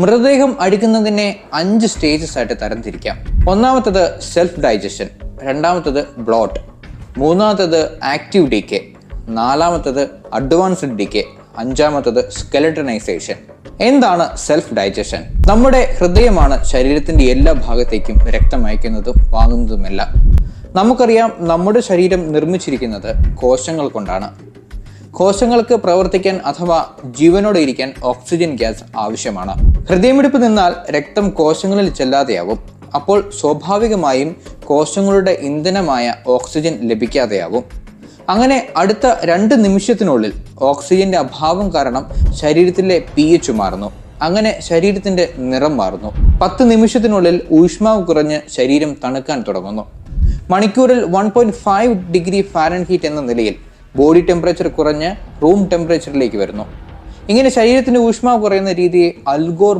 മൃതദേഹം അടിക്കുന്നതിനെ 5 സ്റ്റേജസ് ആയിട്ട് തരംതിരിക്കാം. ഒന്നാമത്തത് സെൽഫ് ഡൈജഷൻ, രണ്ടാമത്തത് ബ്ലോട്ട്, മൂന്നാമത്തത് ആക്റ്റീവ് ഡികെ, നാലാമത്തത് അഡ്വാൻസ്ഡ് ഡികെ, അഞ്ചാമത്തത് സ്കെലറ്റനൈസേഷൻ. എന്താണ് സെൽഫ് ഡൈജഷൻ? നമ്മുടെ ഹൃദയമാണ് ശരീരത്തിന്റെ എല്ലാ ഭാഗത്തേക്കും രക്തം അയക്കുന്നതും വാങ്ങുന്നതുമെല്ലാം. നമുക്കറിയാം, നമ്മുടെ ശരീരം നിർമ്മിച്ചിരിക്കുന്നത് കോശങ്ങൾ കൊണ്ടാണ്. കോശങ്ങൾക്ക് പ്രവർത്തിക്കാൻ അഥവാ ജീവനോടെ ഇരിക്കാൻ ഓക്സിജൻ ഗ്യാസ് ആവശ്യമാണ്. ഹൃദയമിടിപ്പ് നിന്നാൽ രക്തം കോശങ്ങളിൽ ചെല്ലാതെയാവും. അപ്പോൾ സ്വാഭാവികമായും കോശങ്ങളുടെ ഇന്ധനമായ ഓക്സിജൻ ലഭിക്കാതെയാവും. അങ്ങനെ അടുത്ത 2 നിമിഷത്തിനുള്ളിൽ ഓക്സിജന്റെ അഭാവം കാരണം ശരീരത്തിലെ pH മാറുന്നു. അങ്ങനെ ശരീരത്തിന്റെ നിറം മാറുന്നു. 10 നിമിഷത്തിനുള്ളിൽ ഊഷ്മാവ് കുറഞ്ഞ് ശരീരം തണുക്കാൻ തുടങ്ങുന്നു. മണിക്കൂറിൽ 1.5 ഡിഗ്രി ഫാരൻഹീറ്റ് എന്ന നിലയിൽ ബോഡി ടെമ്പറേച്ചർ കുറഞ്ഞ് റൂം ടെമ്പറേച്ചറിലേക്ക് വരുന്നു. ഇങ്ങനെ ശരീരത്തിന്റെ ഊഷ്മാവ് കുറയുന്ന രീതിയെ അൽഗോർ